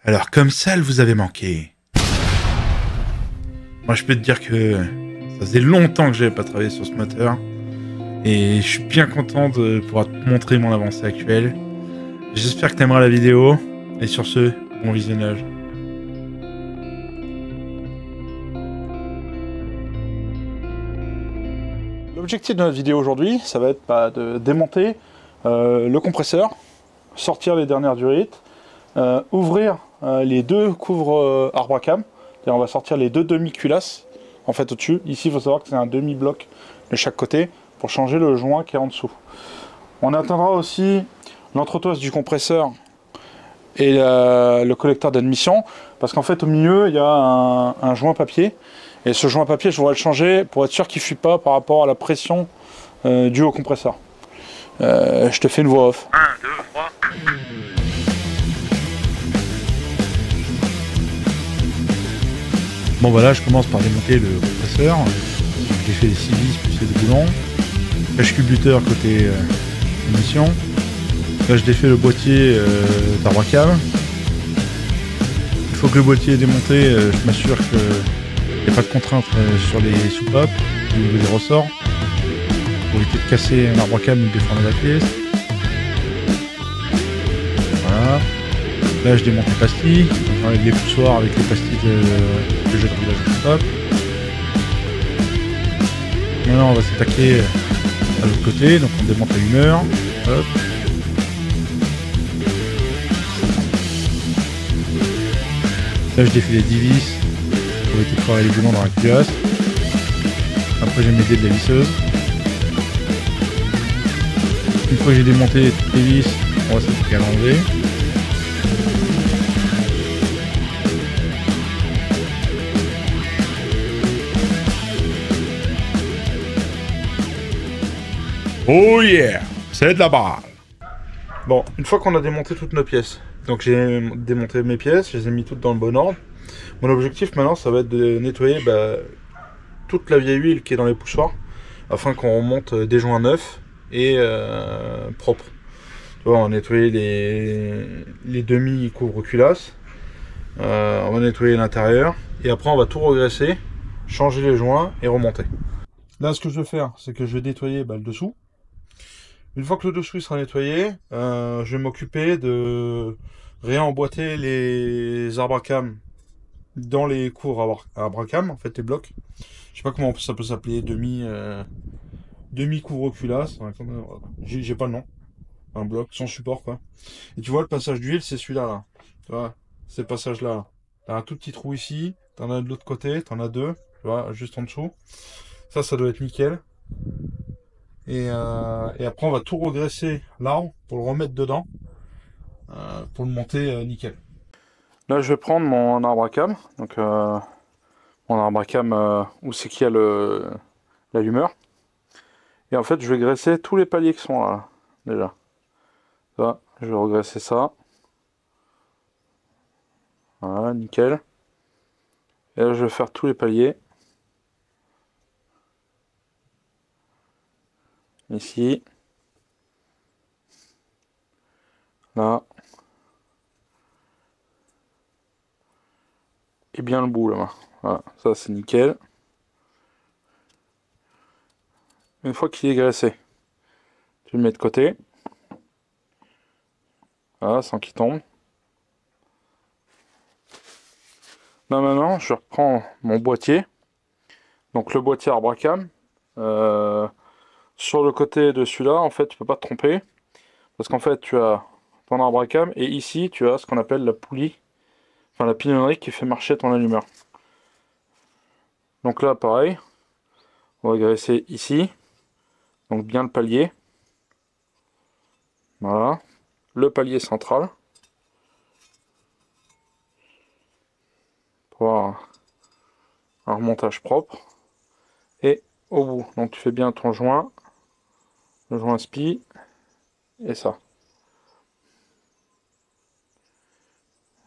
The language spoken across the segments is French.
Alors comme ça, elle vous avait manqué. Moi je peux te dire que ça faisait longtemps que j'avais pas travaillé sur ce moteur. Et je suis bien content de pouvoir te montrer mon avancée actuelle. J'espère que tu aimeras la vidéo. Et sur ce, bon visionnage. L'objectif de notre vidéo aujourd'hui, ça va être de démonter le compresseur, sortir les dernières durites, ouvrir les deux couvres arbre-à-cam. On va sortir les deux demi-culasses en fait au-dessus. Ici, il faut savoir que c'est un demi-bloc de chaque côté pour changer le joint qui est en dessous. On atteindra aussi l'entretoise du compresseur et le collecteur d'admission, parce qu'en fait au milieu il y a un joint papier, et ce joint papier je voudrais le changer pour être sûr qu'il ne fuit pas par rapport à la pression due au compresseur. Je te fais une voix off. 1, 2, 3. Bon voilà, je commence par démonter le compresseur. J'ai fait les 6 vis plus les 2 boulons. Cache-cubuteur côté émission. Là je défais le boîtier d'arbre-à-cam. Une fois que le boîtier est démonté, je m'assure qu'il n'y a pas de contrainte sur les soupapes au niveau des ressorts, pour éviter de casser un arbre-à-cam ou de déformer la pièce. Voilà. Là je démonte les pastilles, j'enlève les poussoirs avec les pastilles que j'ai dans la soupape. Maintenant on va s'attaquer à l'autre côté, donc on démonte à 1 heure. Hop. Là je défais les 10 vis pour éviter de travailler les boulons dans la culasse. Après j'ai mes dés de la visseuse. Une fois que j'ai démonté toutes les vis, on va s'attaquer à l'enlever. Oh yeah, c'est de la balle. Bon, une fois qu'on a démonté toutes nos pièces, donc j'ai démonté mes pièces, je les ai mis toutes dans le bon ordre. Mon objectif maintenant, ça va être de nettoyer toute la vieille huile qui est dans les poussoirs, afin qu'on remonte des joints neufs et propres. Tu vois, on va nettoyer les demi-couvre-culasses, on va nettoyer l'intérieur, et après on va tout regresser, changer les joints et remonter. Là, ce que je vais faire, c'est que je vais nettoyer le dessous. Une fois que le dessous sera nettoyé, je vais m'occuper de réemboîter les arbre-à-cam dans les cours arbre-à-cam, en fait les blocs. Je sais pas comment ça peut s'appeler, demi couvre-culasse, j'ai pas le nom. Un bloc sans support quoi. Et tu vois le passage d'huile, c'est celui-là là. Tu vois, ces passages-là. T'as un tout petit trou ici, t'en as de l'autre côté, t'en as deux, tu vois, juste en dessous. Ça doit être nickel. Et après on va tout regresser l'arbre pour le remettre dedans, pour le monter nickel. Là je vais prendre mon arbre à cam, donc mon arbre à cam où c'est qu'il y a l'allumeur. Et en fait je vais graisser tous les paliers qui sont là, déjà. Ça, je vais regresser ça. Voilà, nickel. Et là je vais faire tous les paliers. Ici. Là. Et bien le bout là. Voilà, ça c'est nickel. Une fois qu'il est graissé, tu le mets de côté. Voilà, sans qu'il tombe. Là maintenant, je reprends mon boîtier. Donc le boîtier arbre-à-cam. Sur le côté de celui-là, en fait, tu peux pas te tromper. Parce qu'en fait, tu as ton arbre-à-cam et ici, tu as ce qu'on appelle la poulie. Enfin, la pignonnerie qui fait marcher ton allumeur. Donc là, pareil. On va graisser ici. Donc bien le palier. Voilà. Le palier central. Pour avoir un remontage propre. Et au bout. Donc tu fais bien ton joint. Le joint spi. Et ça.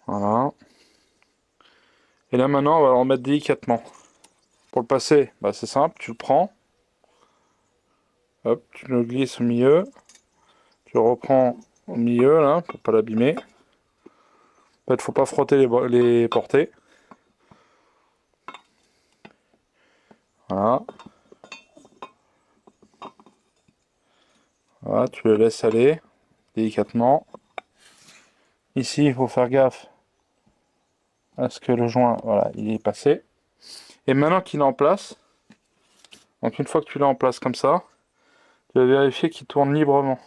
Voilà. Et là maintenant, on va le remettre délicatement. Pour le passer, c'est simple. Tu le prends. Hop, tu le glisses au milieu. Tu le reprends au milieu là, pour pas l'abîmer. En fait, faut pas frotter les portées. Voilà. Voilà, tu le laisses aller délicatement. Ici, il faut faire gaffe à ce que le joint, voilà, il est passé. Et maintenant qu'il est en place, donc une fois que tu l'as en place comme ça, tu vas vérifier qu'il tourne librement.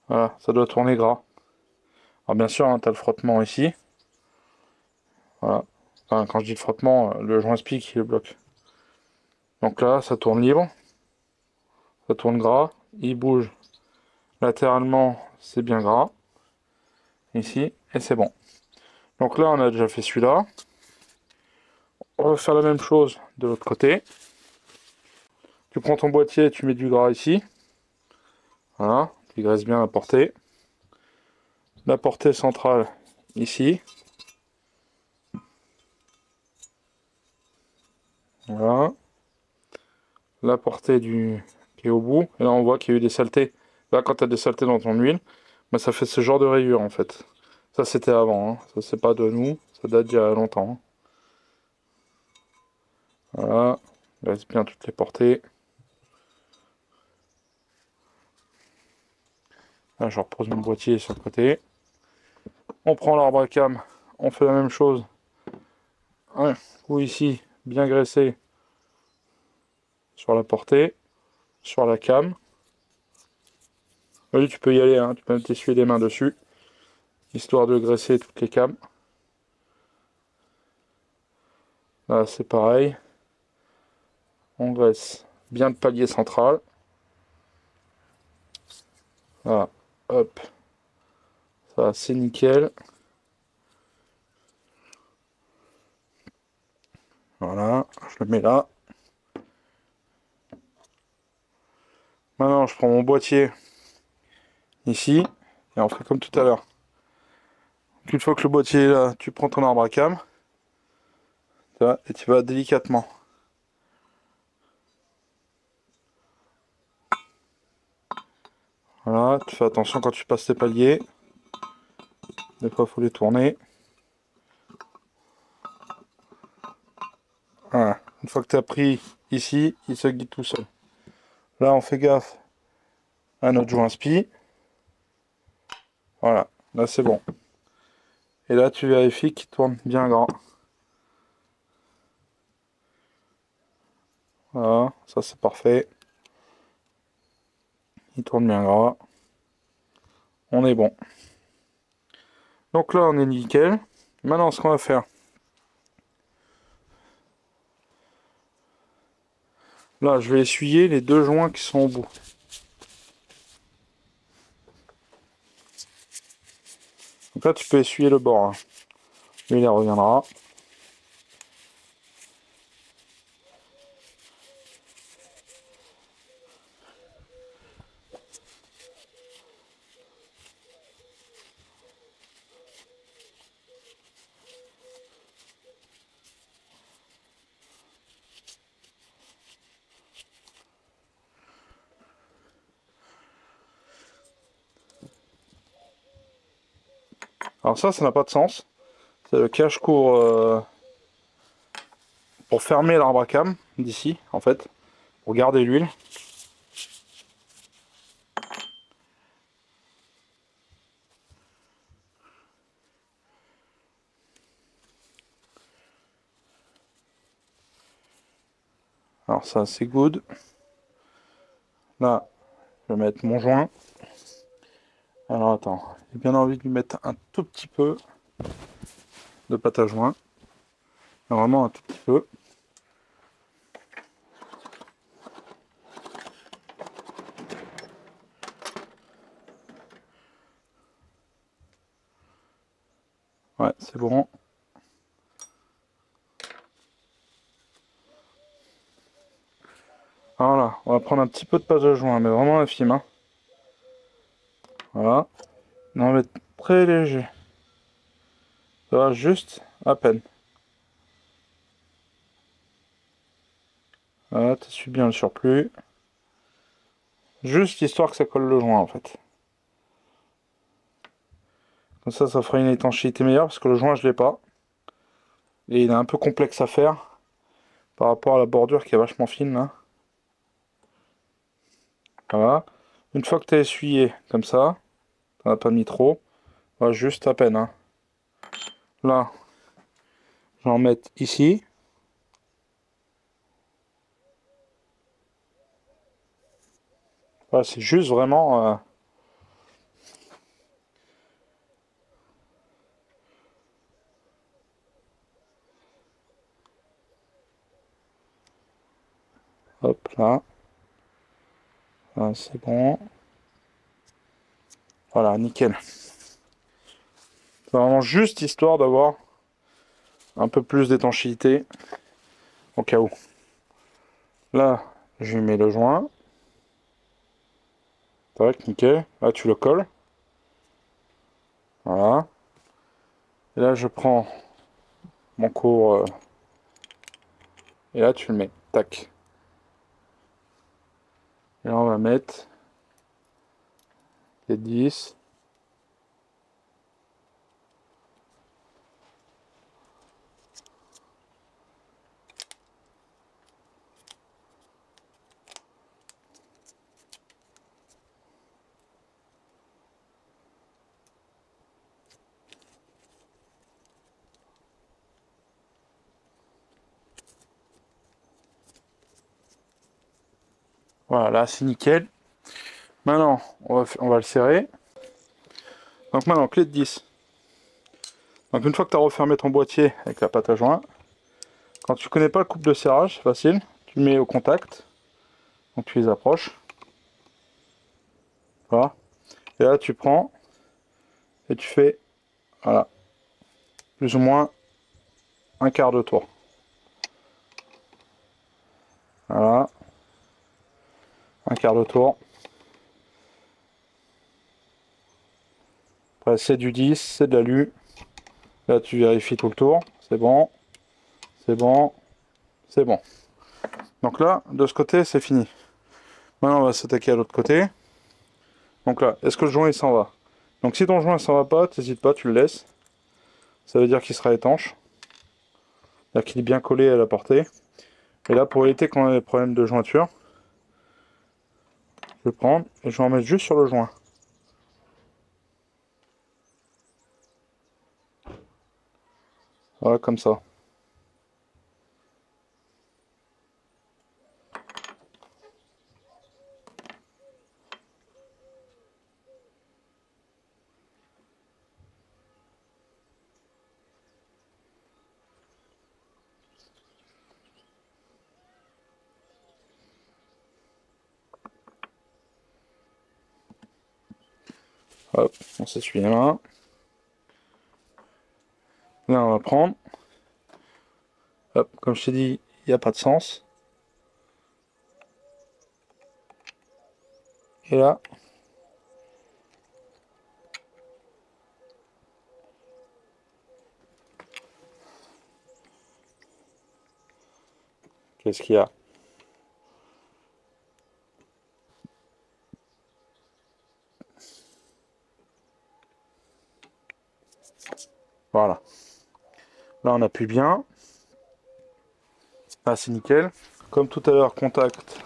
Voilà, ça doit tourner gras. Alors bien sûr, hein, tu as le frottement ici. Voilà. Enfin, quand je dis le frottement, le joint SPI qui le bloque. Donc là, ça tourne libre. Ça tourne gras. Il bouge latéralement, c'est bien gras. Ici, et c'est bon. Donc là, on a déjà fait celui-là. On va faire la même chose de l'autre côté. Tu prends ton boîtier, tu mets du gras ici. Voilà, tu graisses bien la portée. La portée centrale ici. Voilà. La portée qui est au bout. Et là, on voit qu'il y a eu des saletés. Là, quand tu as des saletés dans ton huile, bah, ça fait ce genre de rayures en fait. Ça, c'était avant. Hein. Ça, c'est pas de nous. Ça date d'il y a longtemps. Voilà. Graisse bien toutes les portées. Là, je repose mon boîtier sur le côté. On prend l'arbre à cam. On fait la même chose. Un coup ici, bien graissé sur la portée, sur la cam. Oui, tu peux y aller, hein. Tu peux même t'essuyer les mains dessus, histoire de graisser toutes les cames. Là, c'est pareil. On graisse bien le palier central. Voilà, hop. Ça, c'est nickel. Voilà, je le mets là. Maintenant, je prends mon boîtier ici, et on fait comme tout à l'heure. Une fois que le boîtier est là, tu prends ton arbre à cam, et tu vas délicatement. Voilà, tu fais attention quand tu passes tes paliers. Des fois, il faut les tourner. Voilà. Une fois que tu as pris ici, il se guide tout seul. Là, on fait gaffe à notre joint SPI. Voilà, là c'est bon. Et là, tu vérifies qu'il tourne bien gras. Voilà, ça c'est parfait. Il tourne bien gras. On est bon. Donc là, on est nickel. Maintenant, ce qu'on va faire. Là, je vais essuyer les deux joints qui sont au bout. Donc là, tu peux essuyer le bord. Hein. Lui, il reviendra. Alors ça n'a pas de sens. C'est le cache-court pour fermer l'arbre à cam d'ici, en fait. Pour garder l'huile. Alors ça, c'est good. Là, je vais mettre mon joint. Alors attends, j'ai bien envie de lui mettre un tout petit peu de pâte à joint. Vraiment un tout petit peu. Ouais, c'est bon. Voilà, on va prendre un petit peu de pâte à joint, mais vraiment infime. Hein. Voilà. On va être très léger. Ça va juste à peine. Voilà, tu essuies bien le surplus. Juste histoire que ça colle le joint en fait. Comme ça fera une étanchéité meilleure parce que le joint je l'ai pas. Et il est un peu complexe à faire par rapport à la bordure qui est vachement fine là. Voilà. Une fois que tu as essuyé comme ça, t'en as pas mis trop, voilà, juste à peine. Hein. Là, je vais en mettre ici. Voilà, c'est juste vraiment... hop là. Voilà, c'est bon. Voilà, nickel. C'est vraiment juste histoire d'avoir un peu plus d'étanchéité au cas où. Là, je lui mets le joint. Tac, nickel. Là, tu le colles. Voilà. Et là, je prends mon cours. Et là, tu le mets. Tac. Et là, on va mettre les 10. Voilà, là, c'est nickel. Maintenant, on va le serrer. Donc maintenant, clé de 10. Donc une fois que tu as refermé ton boîtier avec la pâte à joint, quand tu connais pas le couple de serrage, c'est facile. Tu le mets au contact. Donc tu les approches. Voilà. Et là, tu prends et tu fais, voilà, plus ou moins un quart de tour. Voilà. Un quart de tour. Après, c'est du 10, c'est de l'alu. Là, tu vérifies tout le tour. C'est bon. C'est bon. C'est bon. Donc là, de ce côté, c'est fini. Maintenant, on va s'attaquer à l'autre côté. Donc là, est-ce que le joint, il s'en va? Donc si ton joint s'en va pas, t'hésites pas, tu le laisses. Ça veut dire qu'il sera étanche. C'est-à-dire qu'il est bien collé à la portée. Et là, pour éviter qu'on ait des problèmes de jointure, je vais prendre et je vais en mettre juste sur le joint. Voilà, comme ça. Hop, on s'essuie les mains. Là, on va prendre. Hop, comme je t'ai dit, il n'y a pas de sens. Et là, qu'est-ce qu'il y a? Voilà. Là, on appuie bien. Là, c'est nickel. Comme tout à l'heure, contact.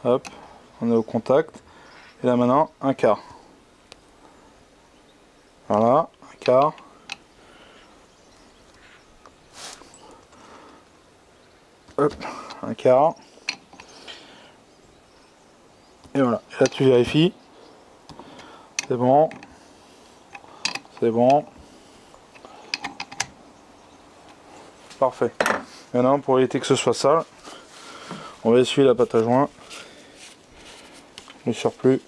Hop, on est au contact. Et là, maintenant, un quart. Voilà, un quart. Hop, un quart. Et voilà. Et là, tu vérifies. C'est bon. C'est bon. Parfait. Maintenant, pour éviter que ce soit sale, on va essuyer la pâte à joint. Le surplus.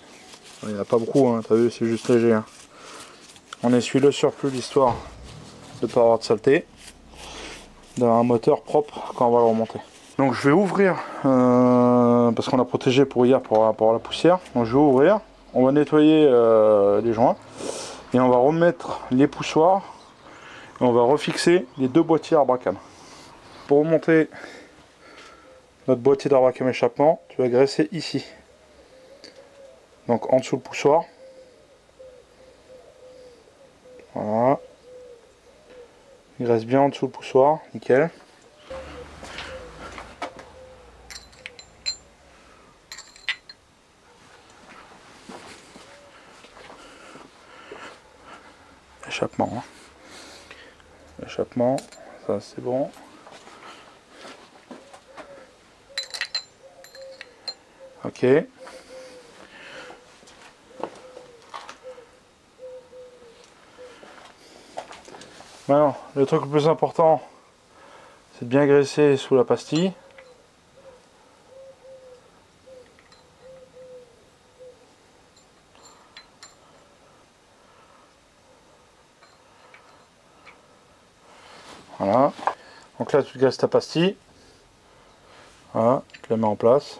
Il n'y en a pas beaucoup, hein, t'as vu, c'est juste léger. Hein. On essuie le surplus, l'histoire de ne pas avoir de saleté. D'avoir un moteur propre quand on va le remonter. Donc je vais ouvrir, parce qu'on a protégé pour hier pour rapport à la poussière. Donc je vais ouvrir, on va nettoyer les joints. Et on va remettre les poussoirs. Et on va refixer les deux boîtiers Arbacam. Pour remonter notre boîtier d'Arbacam échappement, tu vas graisser ici. Donc en dessous le poussoir. Voilà. Il reste bien en dessous le poussoir, nickel. Échappement. Hein. Échappement, ça c'est bon. Ok. Maintenant, le truc le plus important, c'est de bien graisser sous la pastille. Voilà. Donc là, tu graisses ta pastille. Voilà, tu la mets en place.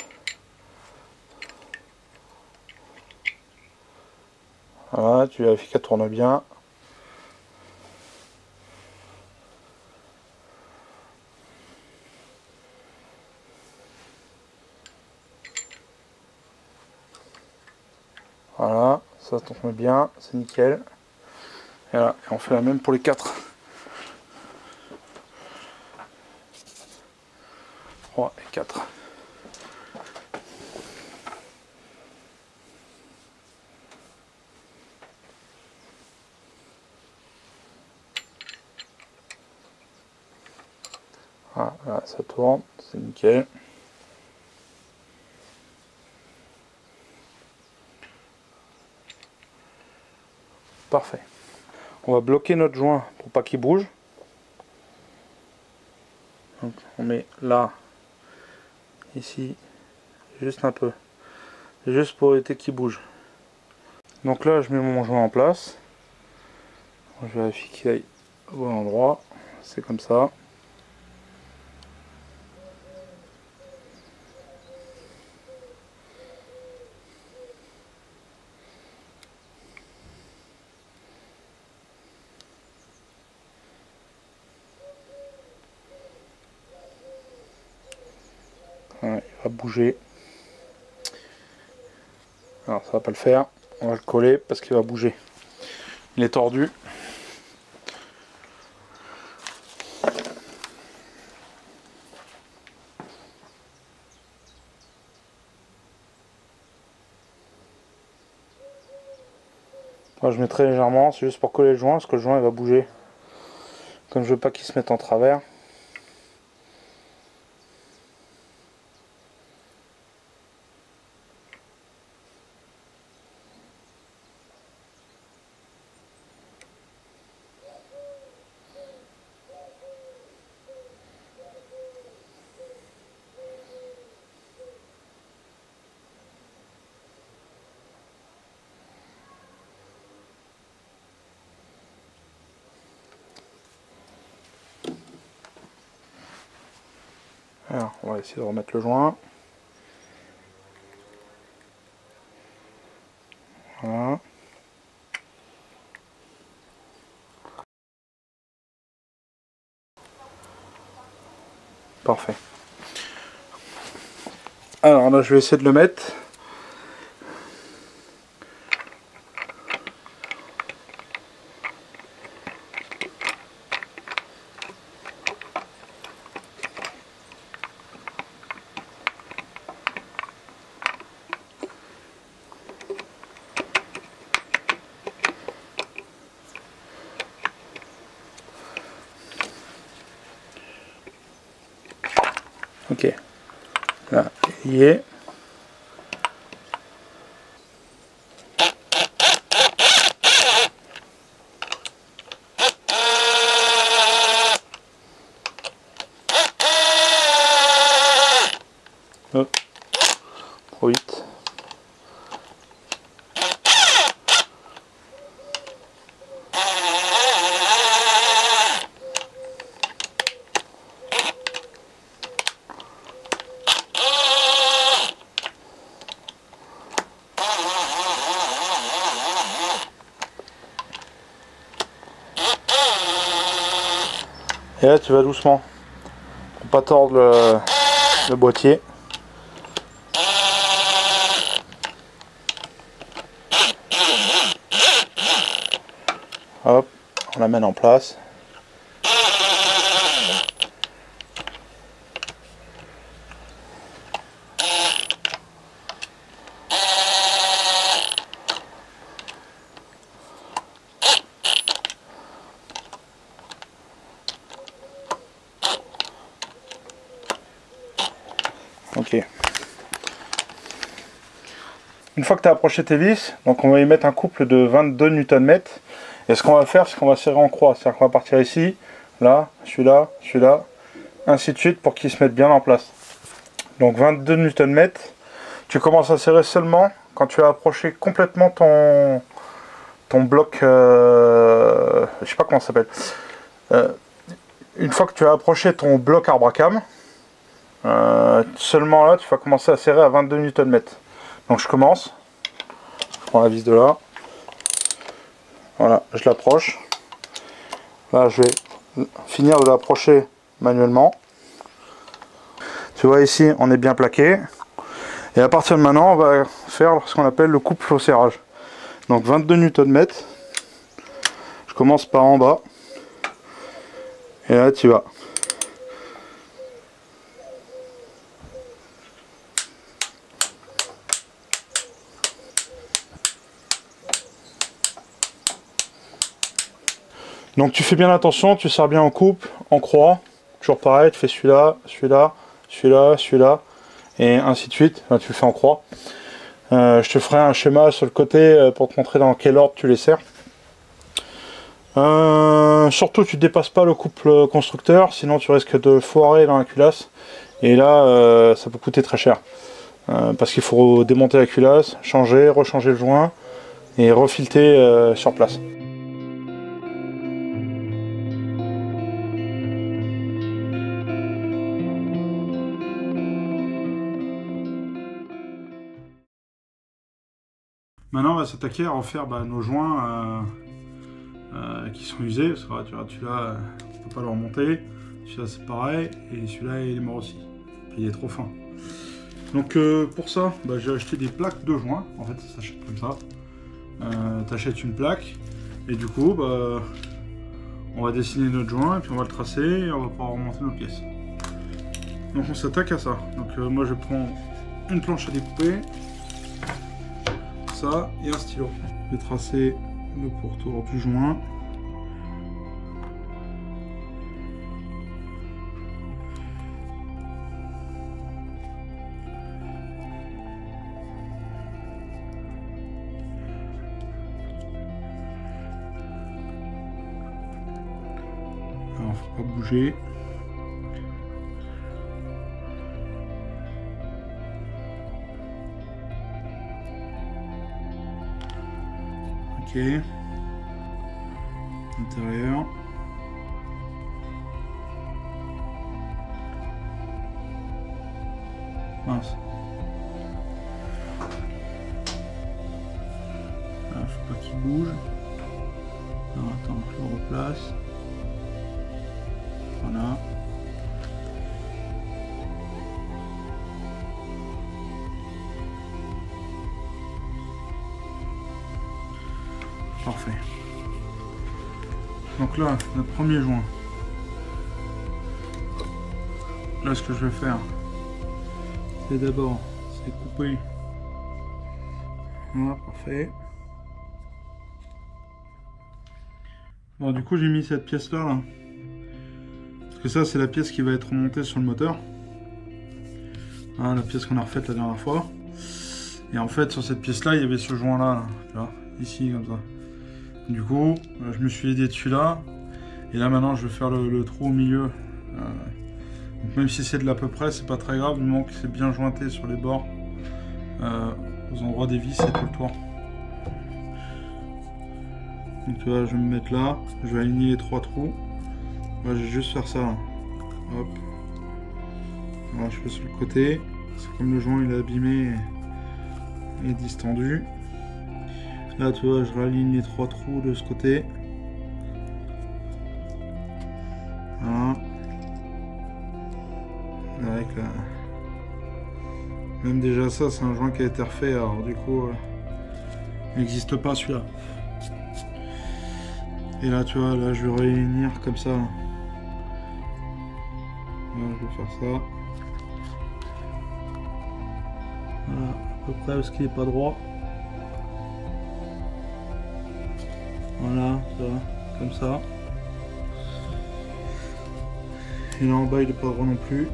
Voilà, tu vérifies qu'elle tourne bien. Voilà, ça tourne bien, c'est nickel. Et voilà, et on fait la même pour les 4. 3 et 4. Voilà, là, ça tourne, c'est nickel. Parfait. On va bloquer notre joint pour pas qu'il bouge. Donc on met là, ici, juste un peu. Juste pour éviter qu'il bouge. Donc là, je mets mon joint en place. Je vérifie qu'il aille au bon endroit. C'est comme ça. Voilà, il va bouger. Alors ça va pas le faire. On va le coller parce qu'il va bouger. Il est tordu. Moi je mets très légèrement, c'est juste pour coller le joint parce que le joint il va bouger. Comme je veux pas qu'il se mette en travers. Alors on va essayer de remettre le joint. Voilà. Parfait. Alors là je vais essayer de le mettre. Ok. Là, il y est. Hop. Trop vite. Et là tu vas doucement pour pas tordre le boîtier. Hop. ramène en place. Ok. Une fois que tu as approché tes vis, donc on va y mettre un couple de 22 Nm. Et ce qu'on va faire, c'est qu'on va serrer en croix. C'est-à-dire qu'on va partir ici, là, celui-là, celui-là, ainsi de suite pour qu'ils se mettent bien en place. Donc 22 Nm. Tu commences à serrer seulement quand tu as approché complètement ton bloc. Je sais pas comment ça s'appelle. Une fois que tu as approché ton bloc arbre à cames, seulement là tu vas commencer à serrer à 22 Nm. Donc je commence, je prends la vis de là, voilà, je l'approche. Là je vais finir de l'approcher manuellement. Tu vois ici on est bien plaqué. Et à partir de maintenant on va faire ce qu'on appelle le couple au serrage. Donc 22 Nm. Je commence par en bas. Et là tu vas. Donc tu fais bien attention, tu serres bien en coupe, en croix, toujours pareil, tu fais celui-là, celui-là, celui-là, celui-là, et ainsi de suite. Là, tu le fais en croix. Je te ferai un schéma sur le côté pour te montrer dans quel ordre tu les serres. Surtout tu ne dépasses pas le couple constructeur, sinon tu risques de foirer dans la culasse. Et là, ça peut coûter très cher. Parce qu'il faut démonter la culasse, changer, rechanger le joint et refilter sur place. Maintenant, on va s'attaquer à refaire nos joints qui sont usés. Parce que tu vois, celui-là, on ne peut pas le remonter. Celui-là, c'est pareil. Et celui-là, il est mort aussi. Puis il est trop fin. Donc, pour ça, j'ai acheté des plaques de joints. En fait, ça s'achète comme ça. Tu achètes une plaque. Et du coup, on va dessiner notre joint. Et puis, on va le tracer. Et on va pouvoir remonter nos pièces. Donc, on s'attaque à ça. Donc, moi, je prends une planche à découper. Ça et un stylo. Je vais tracer le pourtour du joint. Alors faut pas bouger. Ok. Intérieur. Mince. Ah, faut pas qu'il bouge. Alors, attends, je le replace. Voilà. Parfait. Donc là, notre premier joint. Là, ce que je vais faire, c'est d'abord, c'est couper. Voilà, parfait. Bon, du coup, j'ai mis cette pièce-là, là. Parce que ça, c'est la pièce qui va être remontée sur le moteur. Hein, la pièce qu'on a refaite la dernière fois. Et en fait, sur cette pièce-là, il y avait ce joint-là, là, tu vois, ici, comme ça. Du coup, je me suis aidé dessus là. Et là, maintenant, je vais faire le trou au milieu. Donc, même si c'est de l'à peu près, c'est pas très grave, du moment que c'est bien jointé sur les bords, aux endroits des vis et tout le toit. Donc là, je vais me mettre là, je vais aligner les trois trous. Là, je vais juste faire ça. Là. Hop. Voilà, je fais sur le côté. C'est comme le joint il est abîmé et distendu. Là, tu vois, je réaligne les trois trous de ce côté. Voilà. Avec la... Même déjà ça, c'est un joint qui a été refait, alors du coup, il n'existe pas celui-là. Et là, tu vois, là, je vais réunir comme ça. Là, je vais faire ça. Voilà, à peu près parce qu'il n'est pas droit. Voilà, tu vois, comme ça. Et là en bas, il n'est pas droit non plus.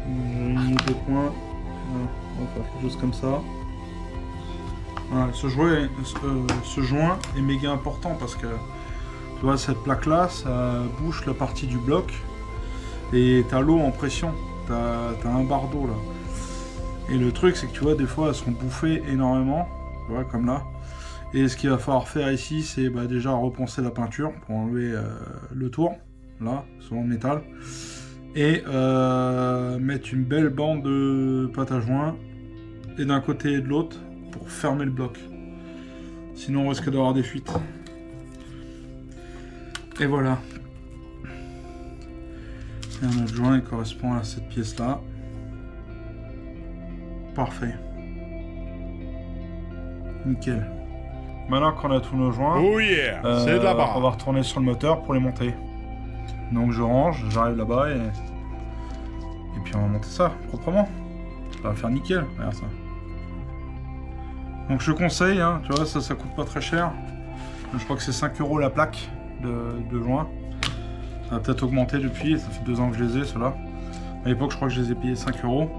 Je réunis deux points. Voilà, on va faire quelque chose comme ça. Voilà, ce joint est méga important parce que tu vois, cette plaque là, ça bouche la partie du bloc et t'as l'eau en pression, t'as un bardeau là. Et le truc, c'est que tu vois, des fois elles sont bouffées énormément, tu vois, comme là. Et ce qu'il va falloir faire ici, c'est déjà repenser la peinture pour enlever le tour, là, sur le métal, et mettre une belle bande de pâte à joint, et d'un côté et de l'autre, pour fermer le bloc. Sinon on risque d'avoir des fuites. Et voilà. Et un autre joint, il correspond à cette pièce-là. Parfait. Nickel. Maintenant qu'on a tous nos joints, Oh yeah, c'est de la barre. on va retourner sur le moteur pour les monter. Donc je range, j'arrive là-bas et puis on va monter ça proprement. Ça va faire nickel, regarde ça. Donc je conseille, hein, tu vois, ça coûte pas très cher. Je crois que c'est 5 € la plaque de joint. Ça a peut-être augmenté depuis, ça fait 2 ans que je les ai, ceux-là. À l'époque, je crois que je les ai payés 5 €.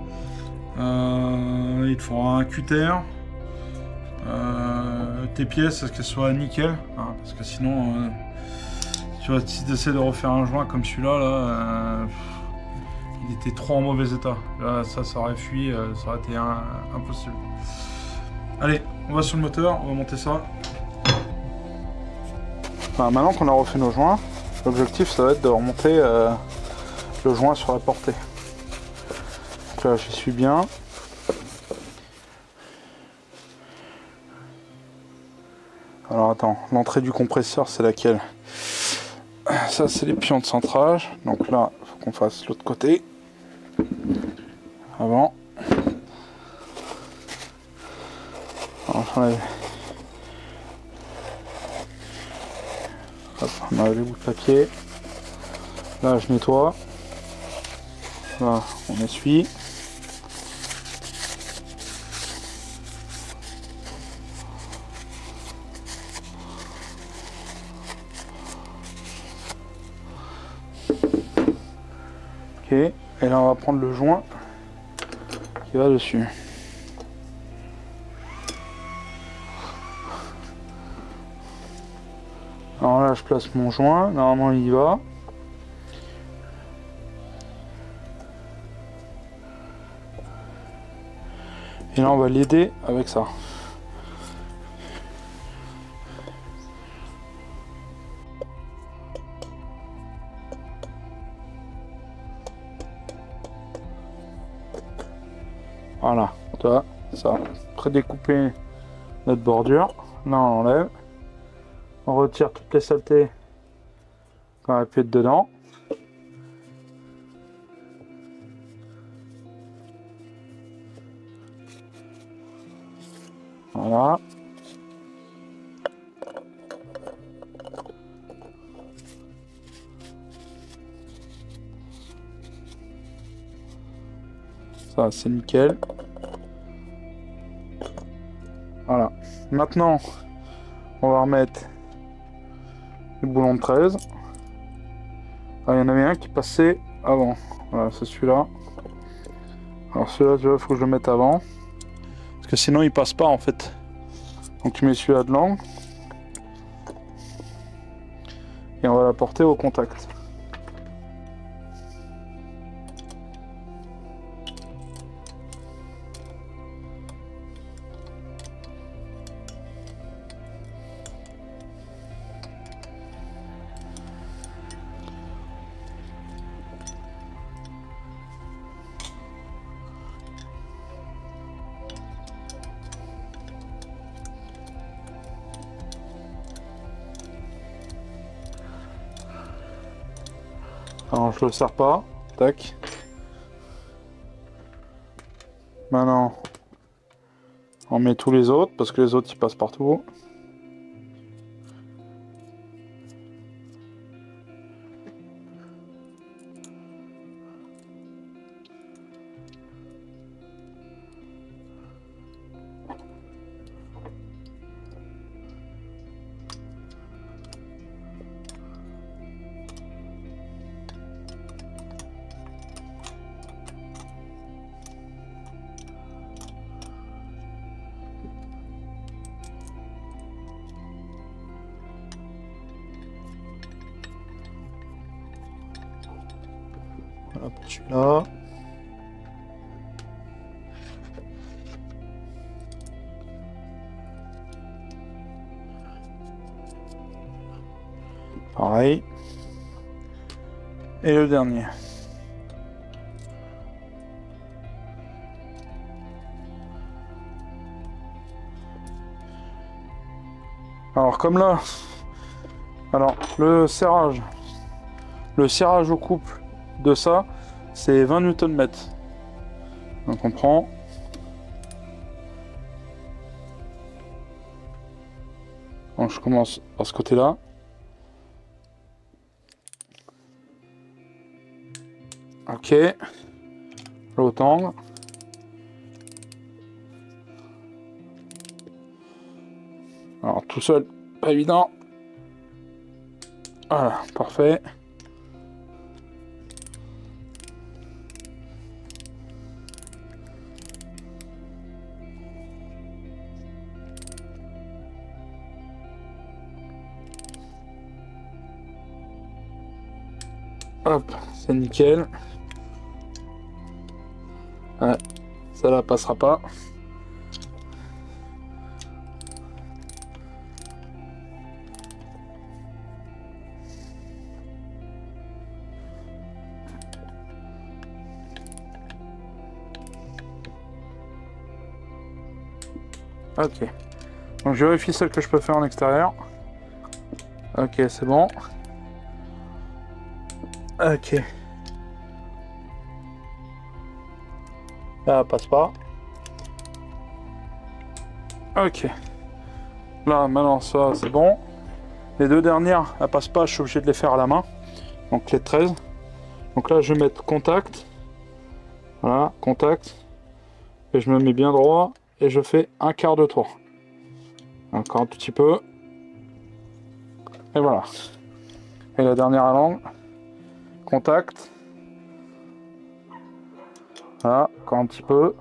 Il te faudra un cutter. Tes pièces, qu'elles soient nickel, hein, parce que sinon, tu vois, si tu essaies de refaire un joint comme celui-là, là, il était trop en mauvais état. Là, ça aurait fui, ça aurait été impossible. Allez, on va sur le moteur, on va monter ça. Enfin, maintenant qu'on a refait nos joints, l'objectif ça va être de remonter le joint sur la portée. Donc là, j'y suis bien. Alors attends, l'entrée du compresseur c'est laquelle? Ça c'est les pions de centrage. Donc là, il faut qu'on fasse l'autre côté. Avant. Alors, j'enlève. Hop, on enlève les bouts de papier. Là je nettoie. Là on essuie. Ok, et là on va prendre le joint qui va dessus. Alors là je place mon joint, normalement il y va. Et là on va l'aider avec ça. Voilà, tu vois, ça, prédécouper notre bordure. Là on enlève. On retire toutes les saletés qu'on aurait pu être dedans. Voilà. Ça c'est nickel. Voilà. Maintenant, on va remettre le boulon de 13. Ah, il y en avait un qui passait avant. Voilà, c'est celui-là. Alors celui-là, tu vois, il faut que je le mette avant. Parce que sinon, il passe pas en fait. Donc tu mets celui-là de l'angle. Et on va la porter au contact. Alors je le serre pas, tac. Maintenant, on met tous les autres parce que les autres ils passent partout. Voilà pour celui-là. Pareil. Et le dernier. Alors comme là, alors le serrage au couple de ça, c'est 20 Nm. Donc on prend. Donc je commence par ce côté-là. Ok. L'autre angle. Alors tout seul, pas évident. Voilà, parfait. Hop, c'est nickel. Ouais, ça là passera pas. Ok. Donc je vérifie celle que je peux faire en extérieur. Ok, c'est bon. Ok. Là, passe pas. Ok. Là, maintenant, ça, c'est bon. Les deux dernières, elles passent pas, je suis obligé de les faire à la main. Donc, clé de 13. Donc là, je vais mettre contact. Voilà, contact. Et je me mets bien droit. Et je fais un quart de tour. Encore un tout petit peu. Et voilà. Et la dernière à l'angle. Contact. Voilà, encore un petit peu.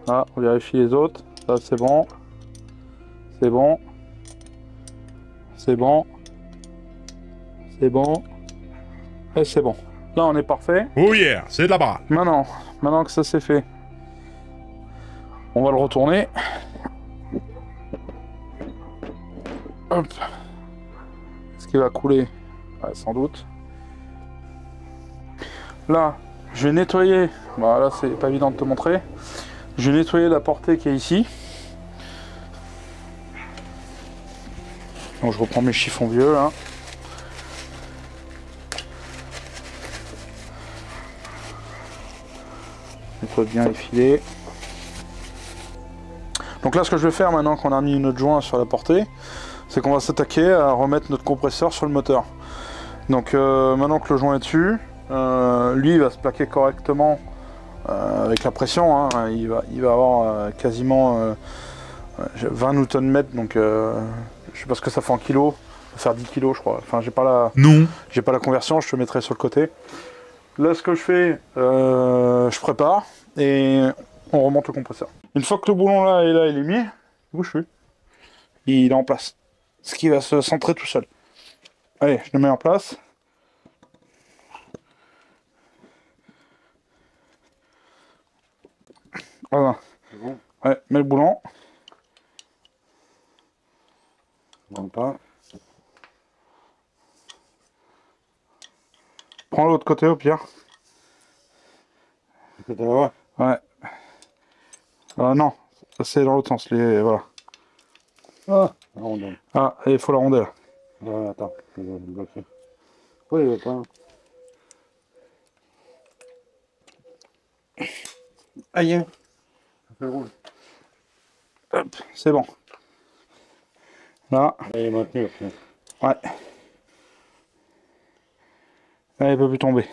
Là, on vérifie les autres. Ça, c'est bon. C'est bon. C'est bon. C'est bon. Et c'est bon. Là, on est parfait. Oh yeah, c'est de la balle. Maintenant que ça c'est fait, on va le retourner. Hop. Est-ce qu'il va couler? Ouais, sans doute. Là, je vais nettoyer. Bah, là, c'est pas évident de te montrer. Je vais nettoyer la portée qui est ici. Donc, je reprends mes chiffons vieux là. Nettoie bien les filets. Donc là, ce que je vais faire maintenant qu'on a mis notre joint sur la portée, c'est qu'on va s'attaquer à remettre notre compresseur sur le moteur. Donc maintenant que le joint est dessus, lui il va se plaquer correctement avec la pression. Hein. Il va avoir quasiment 20 Nm, donc je sais pas ce que ça fait en kilos. Ça va faire 10 kg je crois. Enfin, j'ai pas la conversion, je te mettrai sur le côté. Là, ce que je fais, je prépare et on remonte le compresseur. Une fois que le boulon là, il est mis, il bouge plus. Il est en place. Ce qui va se centrer tout seul. Allez, je le mets en place. Voilà. C'est bon. Ouais, mets le boulon. Non, pas. Prends l'autre côté au pire. Peut-être là. Ouais. Non, ça c'est dans l'autre sens. Voilà. Ah, la rondelle. Ah, il faut la rondelle. Ouais, attends, je vais le bloquer. Pourquoi il veut pas? Aïe! Ça fait rouge. Hop, c'est bon. Là. Il est maintenu après. Ouais. Là, il peut plus tomber.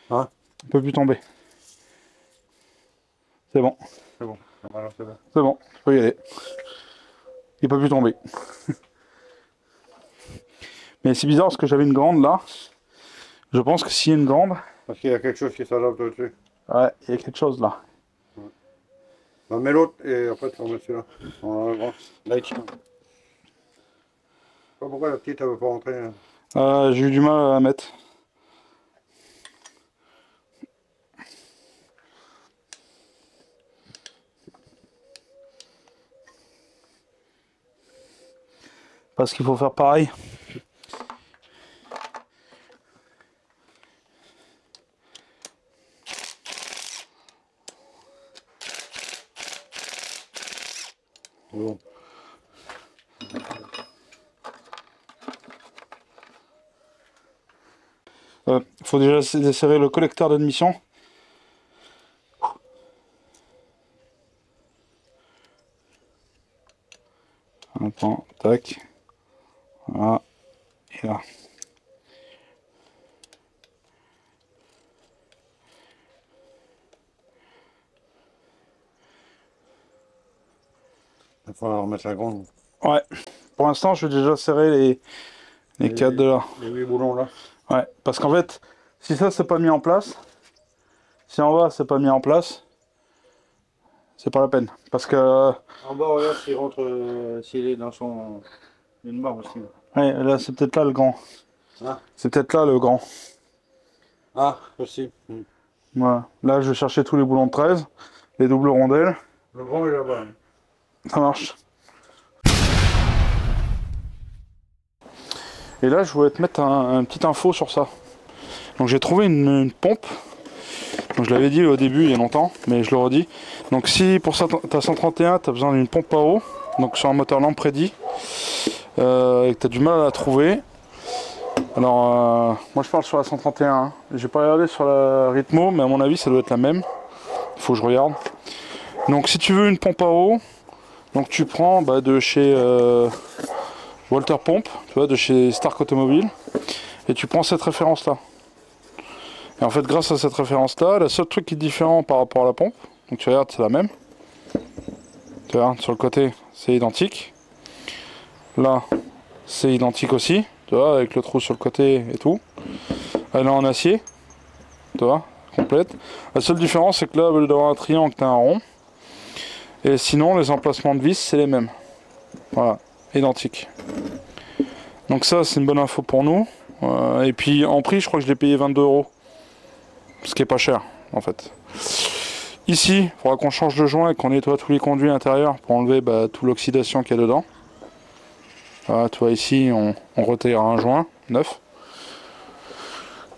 Hein? Il peut plus tomber. C'est bon. C'est bon. Alors, c'est bon. C'est bon, tu peux y aller. Il peut plus tomber. Mais c'est bizarre parce que j'avais une grande là. Je pense que s'il y a une grande... Parce qu'il y a quelque chose qui s'adapte au-dessus. Ouais, il y a quelque chose là. Ouais. Bah, mets l'autre et après tu remets celui-là. On va là, il tient. Je sais pas pourquoi la petite elle veut pas rentrer. J'ai eu du mal à la mettre. Parce qu'il faut faire pareil. Bon. Il faut déjà desserrer le collecteur d'admission. Attends, tac. Voilà. Et là. Il va falloir remettre la grande. Ouais. Pour l'instant, je vais déjà serrer les 4 de là. Les 8 boulons là. Ouais. Parce qu'en fait, si ça c'est pas mis en place, si en bas c'est pas mis en place, c'est pas la peine. Parce que... En bas, regarde s'il rentre, s'il est dans son... une barre aussi. Ouais, là c'est peut-être là le grand. Ah. C'est peut-être là le grand. Ah, aussi. Voilà. Là je vais chercher tous les boulons de 13, les doubles rondelles. Le grand est là-bas. Ça marche. Et là je voulais te mettre un petit info sur ça. Donc j'ai trouvé une pompe. Donc je l'avais dit au début il y a longtemps, mais je le redis. Donc si pour ça ta 131 tu as besoin d'une pompe à eau, donc sur un moteur Lampredi, et que tu as du mal à la trouver. Alors moi je parle sur la 131, hein. J'ai pas regardé sur la Ritmo, mais à mon avis ça doit être la même. Il faut que je regarde. Donc si tu veux une pompe à eau, donc tu prends de chez Walter Pomp, tu vois, de chez Stark Automobile, et tu prends cette référence là. Et en fait grâce à cette référence là, le seul truc qui est différent par rapport à la pompe, donc tu regardes c'est la même. Tu regardes sur le côté c'est identique. Là c'est identique aussi, tu vois, avec le trou sur le côté et tout. Elle est en acier, tu vois, complète. La seule différence c'est que là, au lieu d'avoir un triangle, tu as un rond. Et sinon, les emplacements de vis, c'est les mêmes. Voilà, identiques. Donc ça, c'est une bonne info pour nous. Et puis en prix, je crois que je l'ai payé 22 €. Ce qui est pas cher, en fait. Ici, il faudra qu'on change de joint et qu'on nettoie tous les conduits intérieurs pour enlever toute l'oxydation qu'il y a dedans. Voilà, tu vois, ici, on retire un joint neuf.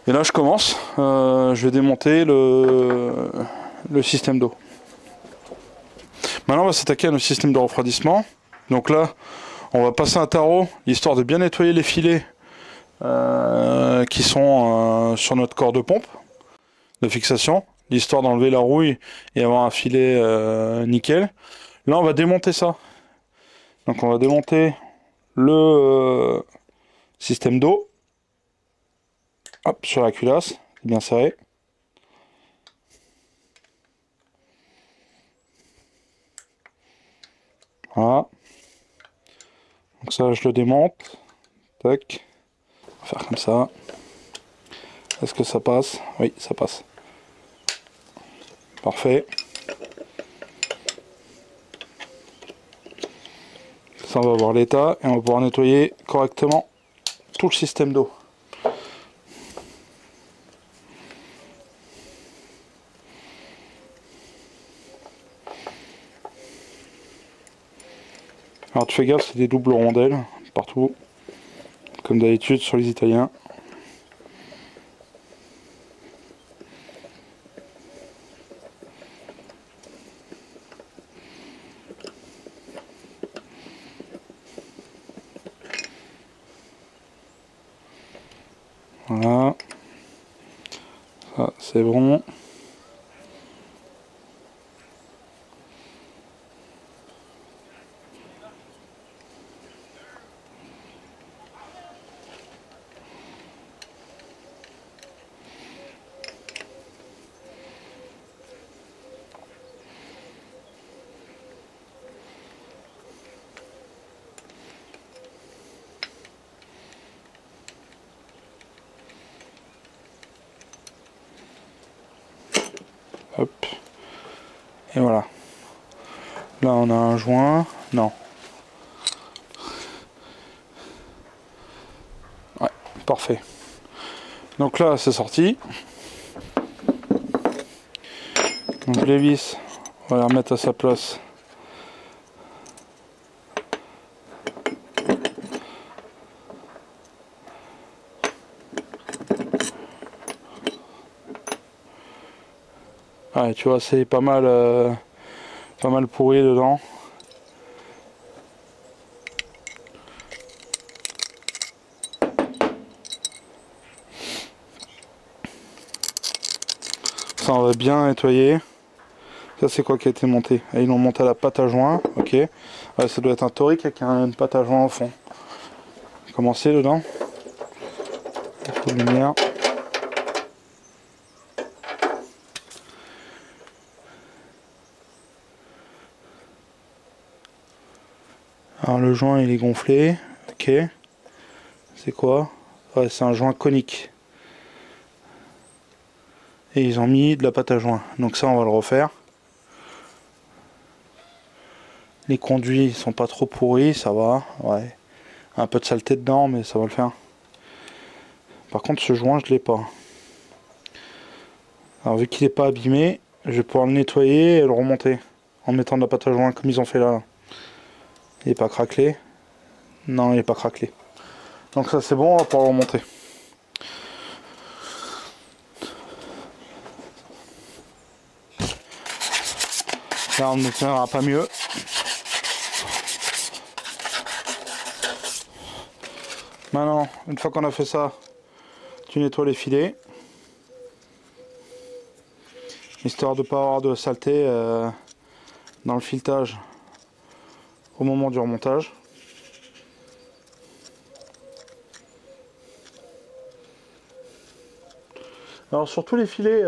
Et là, je commence. Je vais démonter le système d'eau. Maintenant, on va s'attaquer à notre système de refroidissement. Donc là, on va passer un tarot, histoire de bien nettoyer les filets qui sont sur notre corps de pompe de fixation, l'histoire d'enlever la rouille et avoir un filet nickel. Là, on va démonter ça. Donc on va démonter le système d'eau. Hop, sur la culasse, bien serré. Voilà. Donc ça, je le démonte. Tac. On va faire comme ça. Est-ce que ça passe? Oui, ça passe. Parfait. Ça, on va voir l'état et on va pouvoir nettoyer correctement tout le système d'eau. Alors tu fais gaffe, c'est des doubles rondelles partout, comme d'habitude sur les Italiens. Voilà, ça c'est bon. Hop. Et voilà. Là on a un joint. Non. Ouais, parfait. Donc là c'est sorti. Donc les vis, on va les remettre à sa place. Ouais, tu vois, c'est pas mal pourri dedans. Ça, on va bien nettoyer. Ça, c'est quoi qui a été monté? Ils l'ont monté à la pâte à joint, ok. Ouais, ça doit être un toric avec une pâte à joint au fond. Comment c'est dedans? Un peu de lumière. Alors le joint il est gonflé, ok. C'est quoi? Ouais, c'est un joint conique. Et ils ont mis de la pâte à joint. Donc ça on va le refaire. Les conduits ils sont pas trop pourris, ça va. Ouais. Un peu de saleté dedans mais ça va le faire. Par contre ce joint je l'ai pas. Alors vu qu'il n'est pas abîmé, je vais pouvoir le nettoyer et le remonter. En mettant de la pâte à joint comme ils ont fait là. Il n'est pas craquelé. Non il n'est pas craquelé. Donc ça c'est bon, on va pouvoir le remonter. Là on ne tiendra pas mieux. Maintenant, une fois qu'on a fait ça, tu nettoies les filets. Histoire de ne pas avoir de saleté dans le filetage au moment du remontage. Alors sur tous les filets,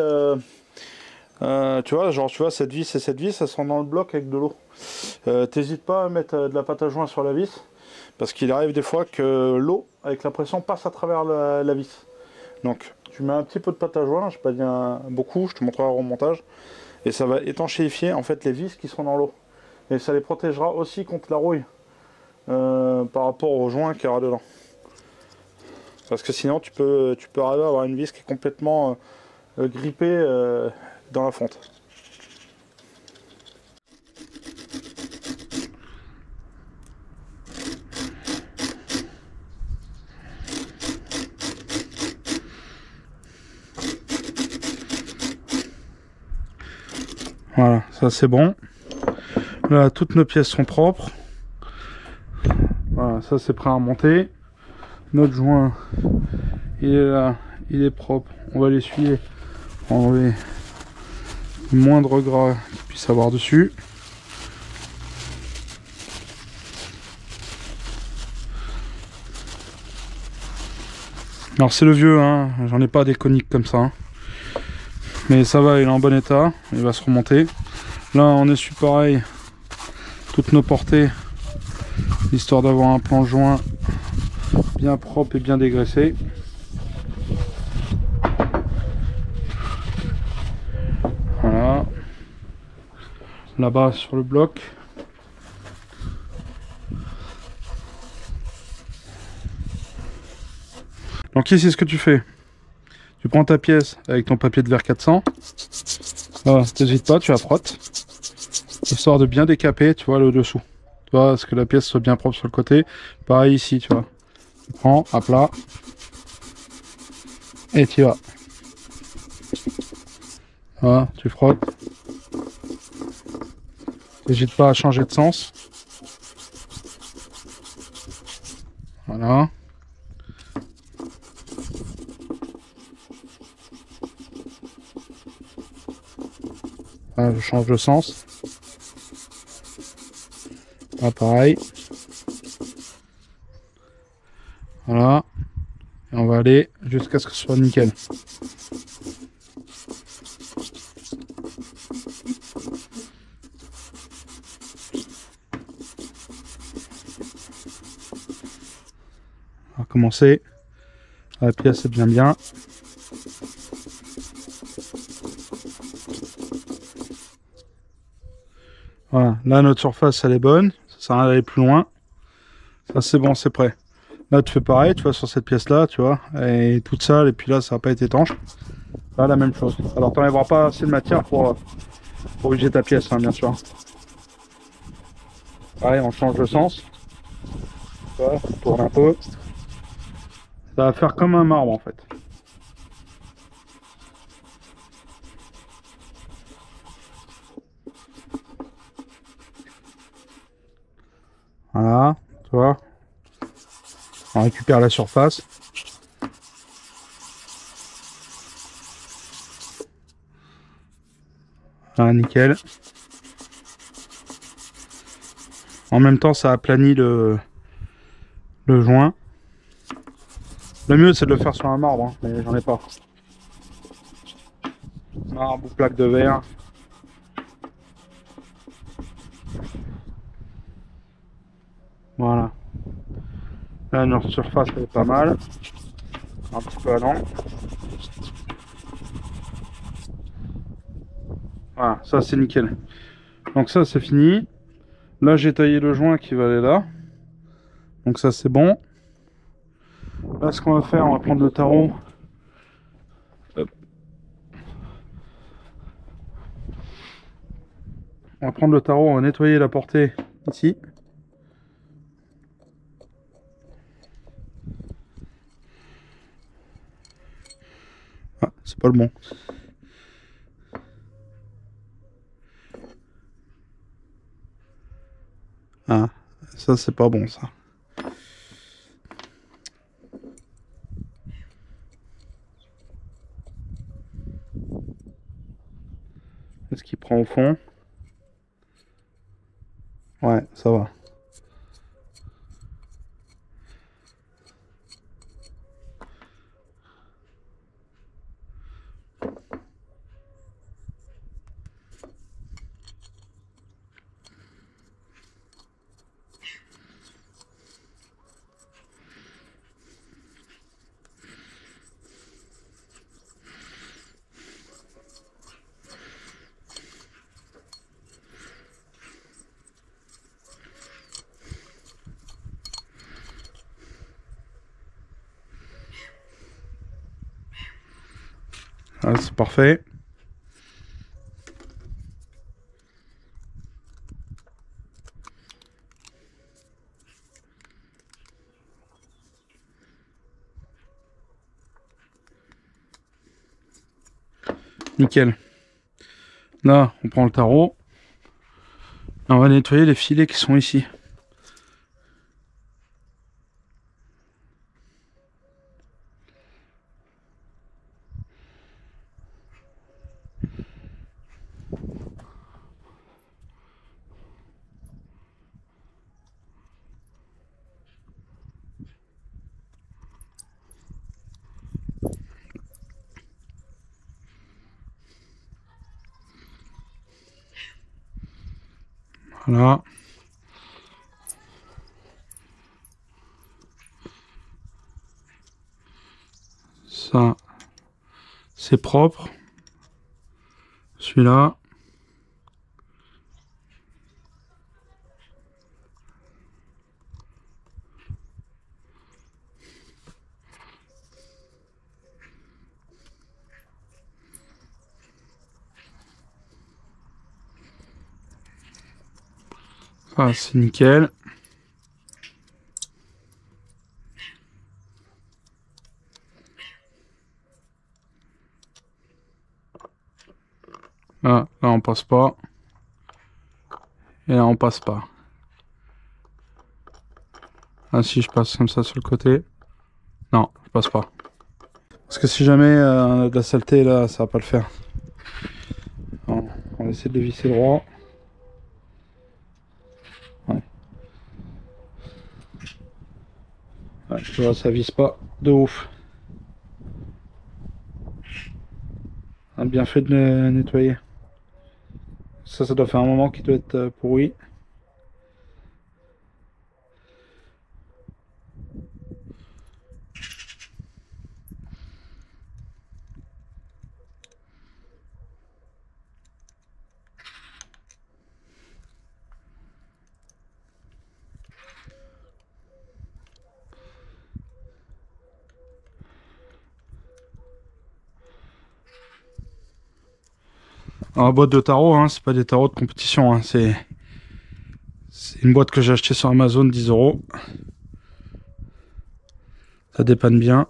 tu vois, cette vis et cette vis, elles sont dans le bloc avec de l'eau. T'hésites pas à mettre de la pâte à joint sur la vis, parce qu'il arrive des fois que l'eau, avec la pression, passe à travers la vis. Donc tu mets un petit peu de pâte à joint, je ne sais pas dire beaucoup, je te montrerai au remontage, et ça va étanchéifier en fait les vis qui sont dans l'eau. Et ça les protégera aussi contre la rouille par rapport au joint qu'il y aura dedans. Parce que sinon tu peux arriver à avoir une vis qui est complètement grippée dans la fonte. Voilà, ça c'est bon. Là, toutes nos pièces sont propres. Voilà, ça c'est prêt à monter. Notre joint, il est là, il est propre. On va l'essuyer, enlever le moindre gras qu'il puisse avoir dessus. Alors c'est le vieux, hein, j'en ai pas des coniques comme ça. Hein. Mais ça va, il est en bon état, il va se remonter. Là on essuie pareil toutes nos portées, histoire d'avoir un plan joint bien propre et bien dégraissé. Voilà. Là-bas sur le bloc. Donc ici ce que tu fais, tu prends ta pièce avec ton papier de verre 400. Voilà, t'hésites pas, tu la frottes. Histoire de bien décaper, tu vois, le dessous. Tu vois, parce que la pièce soit bien propre sur le côté. Pareil ici, tu vois. Tu prends à plat. Et tu vas. Voilà, tu frottes. N'hésite pas à changer de sens. Voilà. Là, je change de sens. Là, pareil. Voilà. Et on va aller jusqu'à ce que ce soit nickel. On va commencer. La pièce est bien. Voilà, là notre surface elle est bonne, ça sert à rien d'aller plus loin. Ça c'est bon, c'est prêt. Là tu fais pareil, tu vois, sur cette pièce là, tu vois, elle est toute sale et puis là ça va pas être étanche. Là la même chose. Alors tu n'enlèveras pas assez de matière pour corriger ta pièce, hein, bien sûr. Pareil, on change de sens. Voilà, on tourne un peu. Ça va faire comme un marbre en fait. Voilà, tu vois. On récupère la surface. Voilà, nickel. En même temps, ça aplanit le joint. Le mieux, c'est de le faire sur un marbre, hein, mais j'en ai pas. Marbre ou plaque de verre. Voilà. Là, notre surface elle est pas mal. Un petit peu allant. Voilà, ça c'est nickel. Donc ça c'est fini. Là j'ai taillé le joint qui va aller là. Donc ça c'est bon. Là ce qu'on va faire, on va prendre le tarot. Hop. On va prendre le tarot, on va nettoyer la portée ici. Ah, c'est pas le bon. Ah, ça c'est pas bon ça. Est-ce qu'il prend au fond? Ouais, ça va. Ah, c'est parfait. Nickel. Là, on prend le tarot. On va nettoyer les filets qui sont ici. Voilà. Ça, c'est propre. Celui-là. Ah, c'est nickel. Ah, là on passe pas. Et là on passe pas. Ah si je passe comme ça sur le côté. Non, je passe pas. Parce que si jamais on a de la saleté là, ça va pas le faire. Alors, on va essayer de le visser droit. Ouais. Ouais, tu vois, ça visse pas de ouf. On a bien fait de le nettoyer. Ça doit faire un moment qu'il doit être pourri. Alors, la boîte de tarot, hein, c'est pas des tarots de compétition, hein, c'est une boîte que j'ai achetée sur Amazon, 10 €. Ça dépanne bien.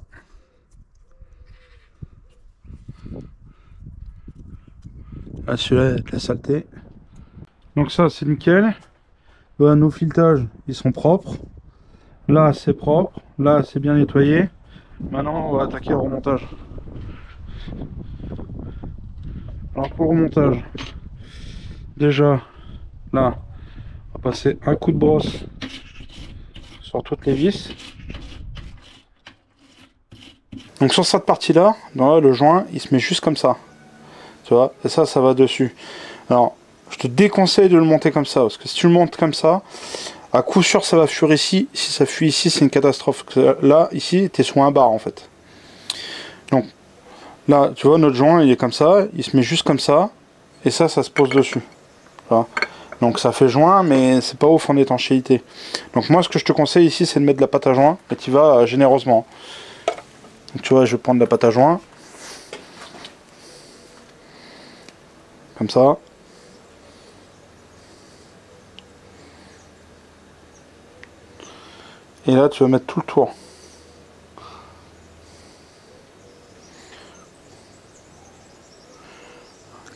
Ah, celui-là, il y a de la saleté. Donc ça, c'est nickel. Bah, nos filetages, ils sont propres. Là, c'est propre. Là, c'est bien nettoyé. Maintenant, on va attaquer le remontage. Alors, pour le remontage, déjà, là, on va passer un coup de brosse sur toutes les vis. Donc, sur cette partie-là, le joint, il se met juste comme ça. Tu vois, et ça va dessus. Alors, je te déconseille de le monter comme ça, parce que si tu le montes comme ça, à coup sûr, ça va fuir ici. Si ça fuit ici, c'est une catastrophe. Là, ici, tu es sous un bar, en fait. Donc, là, tu vois, notre joint, il est comme ça. Il se met juste comme ça. Et ça se pose dessus. Voilà. Donc, ça fait joint, mais c'est pas ouf en étanchéité. Donc, moi, ce que je te conseille ici, c'est de mettre de la pâte à joint. Et tu vas généreusement. Donc, tu vois, je vais prendre de la pâte à joint. Comme ça. Et là, tu vas mettre tout le tour.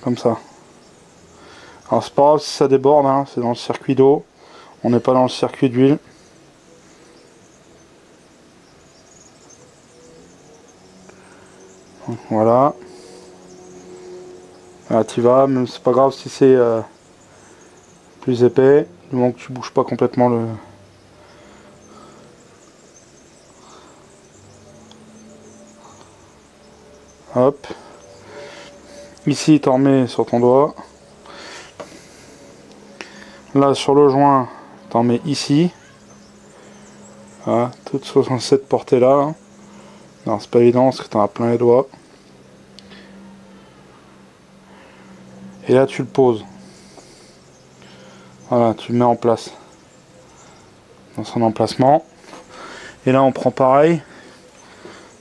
Comme ça. Alors, c'est pas grave si ça déborde, hein, c'est dans le circuit d'eau. On n'est pas dans le circuit d'huile. Voilà. Là, tu vas, même c'est pas grave si c'est plus épais, du moment que tu bouges pas complètement le. Hop. Ici, tu en remets sur ton doigt. Là, sur le joint, tu en mets ici. Voilà, toute 67 portées là. Non, c'est pas évident parce que tu en as plein les doigts. Et là, tu le poses. Voilà, tu le mets en place. Dans son emplacement. Et là, on prend pareil.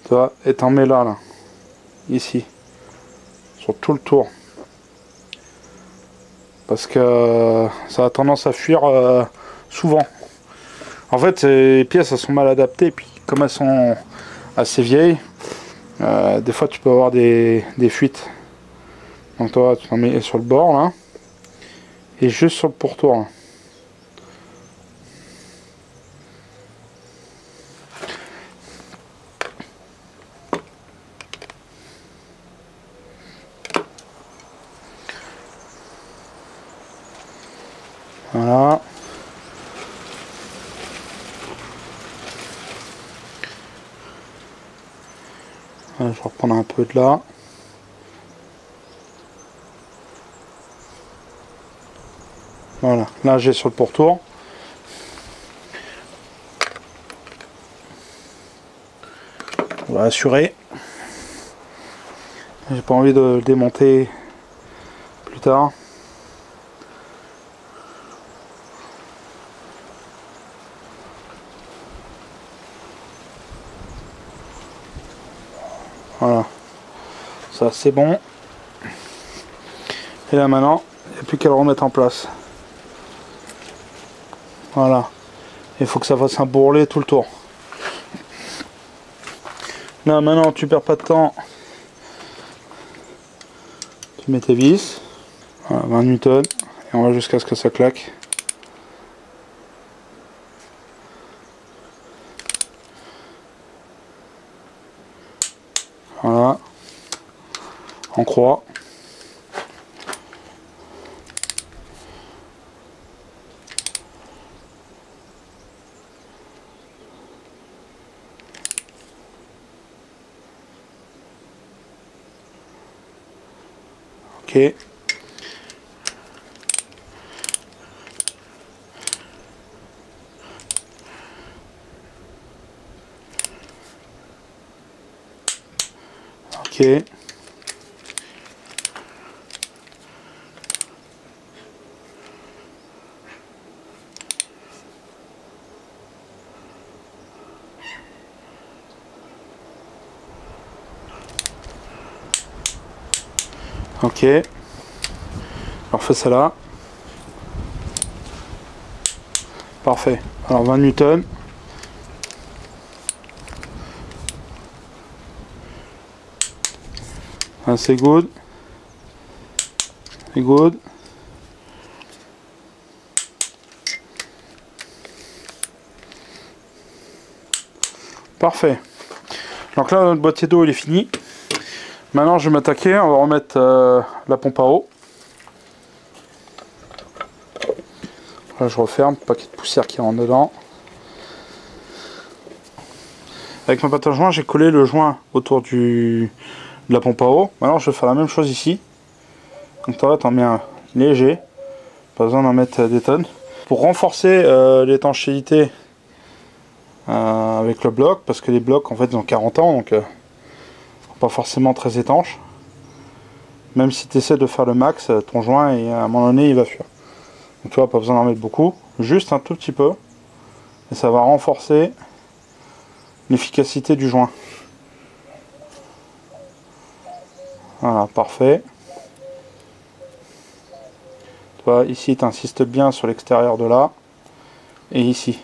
Tu vois, et t'en mets là. Ici. Sur tout le tour. Parce que ça a tendance à fuir souvent. En fait, les pièces elles sont mal adaptées, puis comme elles sont assez vieilles, des fois tu peux avoir des fuites. Donc toi, tu en mets sur le bord là, et juste sur le pourtour là. Voilà. Je vais reprendre un peu de là. Voilà, là j'ai sur le pourtour. On va assurer. J'ai pas envie de le démonter plus tard. Voilà, ça c'est bon. Et là maintenant, il n'y a plus qu'à le remettre en place. Voilà, il faut que ça fasse un bourrelet tout le tour. Là maintenant, tu perds pas de temps. Tu mets tes vis. Voilà, 20 newtons. Et on va jusqu'à ce que ça claque. Voilà. En croix. Ok. Ok. Ok. Alors fais ça là. Parfait. Alors 20 newtons. Ah, c'est good. C'est good. Parfait. Donc là, notre boîtier d'eau il est fini. Maintenant, je vais m'attaquer. On va remettre la pompe à eau. Là, je referme, pas qu'il y ait de poussière qui rentre dedans. Avec ma pâte à joint, j'ai collé le joint autour de la pompe à eau. Maintenant, je vais faire la même chose ici. Donc, t'en mets un léger. Pas besoin d'en mettre des tonnes. Pour renforcer l'étanchéité avec le bloc, parce que les blocs, en fait, ils ont 40 ans, donc pas forcément très étanches. Même si tu essaies de faire le max, ton joint, et à un moment donné, il va fuir. Donc, tu vois, pas besoin d'en mettre beaucoup. Juste un tout petit peu. Et ça va renforcer l'efficacité du joint. Voilà, parfait. Tu vois, ici tu insistes bien sur l'extérieur de là et ici.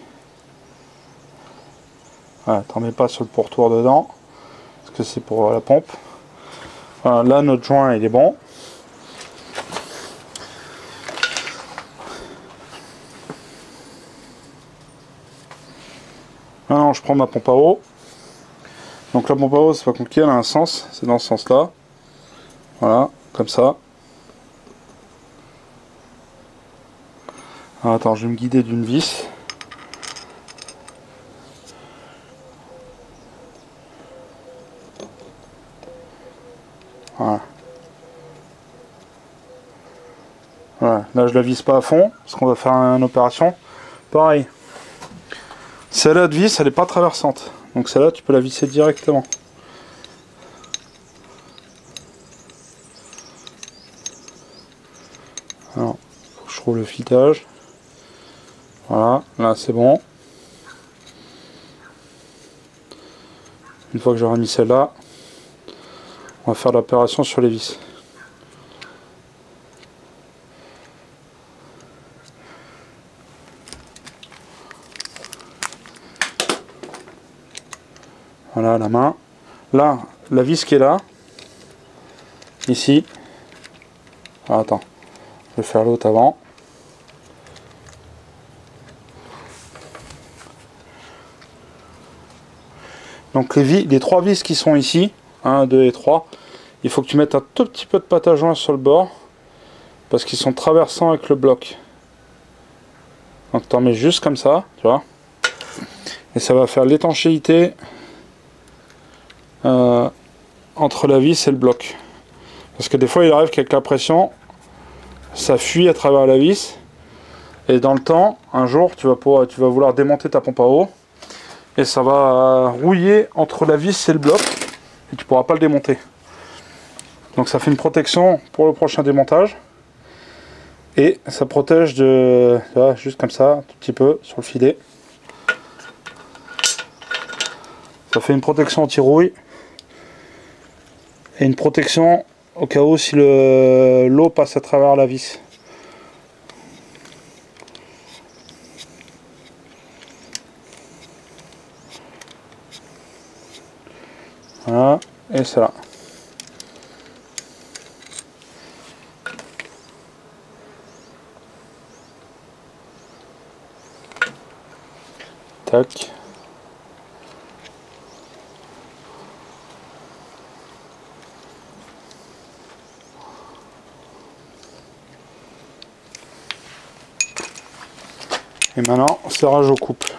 Voilà, t'en mets pas sur le pourtour dedans parce que c'est pour la pompe. Voilà, là notre joint il est bon. Maintenant je prends ma pompe à eau. Donc la pompe à eau c'est pas compliqué, elle a un sens, c'est dans ce sens là. Voilà, comme ça. Alors, attends, je vais me guider d'une vis. Voilà. Voilà. Là je la visse pas à fond parce qu'on va faire une opération. Pareil. Celle-là de vis elle n'est pas traversante. Donc celle-là tu peux la visser directement. Alors, faut que je trouve le filetage. Voilà, là c'est bon. Une fois que j'aurai mis celle-là, on va faire l'opération sur les vis. Voilà la main. Là, la vis qui est là, ici. Ah, attends, je vais faire l'autre avant. Donc les trois vis qui sont ici, 1, 2 et 3, il faut que tu mettes un tout petit peu de pâte à joint sur le bord, parce qu'ils sont traversants avec le bloc. Donc tu en mets juste comme ça, tu vois. Et ça va faire l'étanchéité entre la vis et le bloc. Parce que des fois il arrive qu'avec la pression, ça fuit à travers la vis. Et dans le temps, un jour, tu vas vouloir démonter ta pompe à eau. Et ça va rouiller entre la vis et le bloc. Et tu pourras pas le démonter. Donc ça fait une protection pour le prochain démontage. Et ça protège de... Là, juste comme ça, un tout petit peu sur le filet. Ça fait une protection anti-rouille. Et une protection au cas où si l'eau passe à travers la vis. Voilà, et c'est là. Tac. Et maintenant, serrage au couple.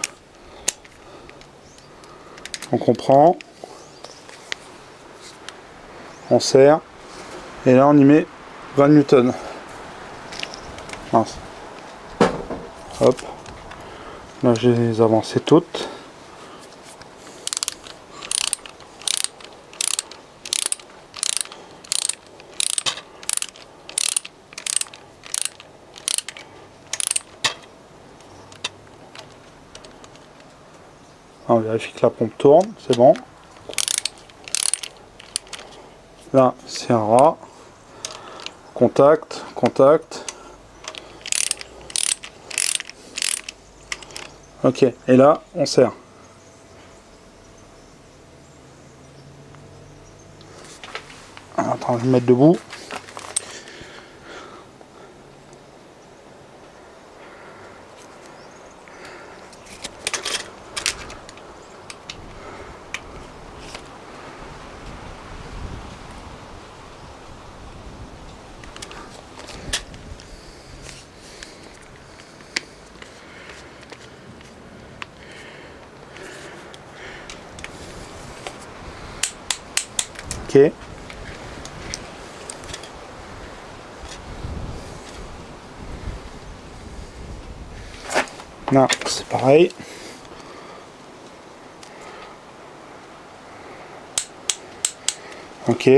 Donc on prend, on serre, et là on y met 20 newtons. Mince. Hop. Là j'ai les avancées toutes. On vérifie que la pompe tourne, c'est bon. Là, c'est un ras. Contact, contact. Ok, et là, on serre. Alors, attends, je vais me mettre debout. Ok. Là, c'est pareil. Ok.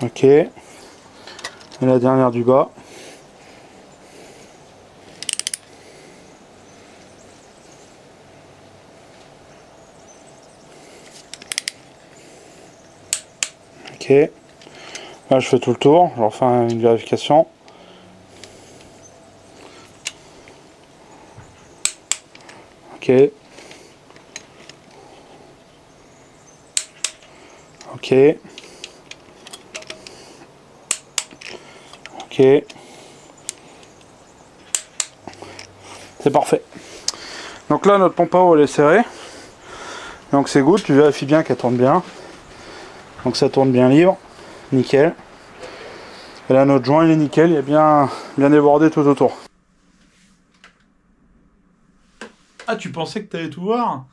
Ok. Et la dernière du bas. Ok. Là, je fais tout le tour. Je refais une vérification. Ok. Ok. Ok. C'est parfait. Donc là, notre pompe à eau, elle est serrée. Donc c'est good. Tu vérifies bien qu'elle tourne bien. Donc ça tourne bien libre. Nickel. Et là, notre joint, il est nickel. Il est bien débordé tout autour. Ah, tu pensais que t'allais tout voir?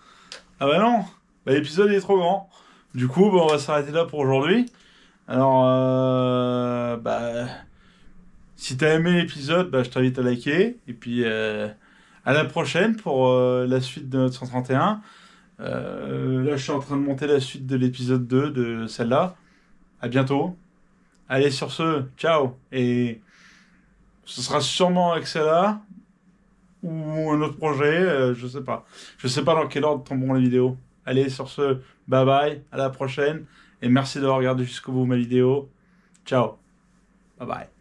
Ah bah non, bah, l'épisode est trop grand. Du coup, bah, on va s'arrêter là pour aujourd'hui. Alors, bah, si t'as aimé l'épisode, bah, je t'invite à liker. Et puis, à la prochaine pour la suite de notre 131. Là, je suis en train de monter la suite de l'épisode 2 de celle-là. À bientôt. Allez, sur ce, ciao. Et ce sera sûrement avec celle-là ou un autre projet, je sais pas. Je sais pas dans quel ordre tomberont les vidéos. Allez, sur ce, bye bye, à la prochaine. Et merci d'avoir regardé jusqu'au bout ma vidéo. Ciao. Bye bye.